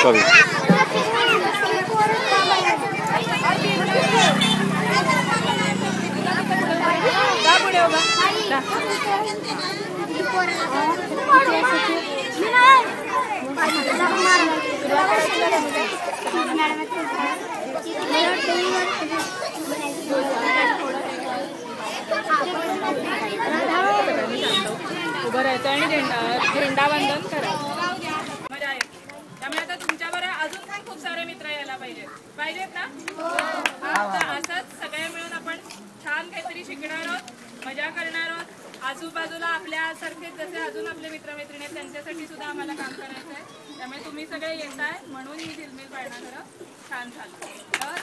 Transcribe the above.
sorry. उभं राहायचं आणि झेंडा वंदन करायचं. मजा येते. त्यामुळे आता तुमच्याबरोबर अजून पण खूप सारे मित्र यायला पाहिजेत ना. असंच सगळे मिळून आपण छान काहीतरी शिकणार आहोत, मजा करणार आहोत. आजूबाजूला आपल्यासारखेच जसे अजून आपले मित्रमैत्रिणी आहेत त्यांच्यासाठी सुद्धा आम्हाला काम करायचं आहे. त्यामुळे तुम्ही सगळे येताय म्हणून ही झिलमिल पाळणा खरं छान झालं.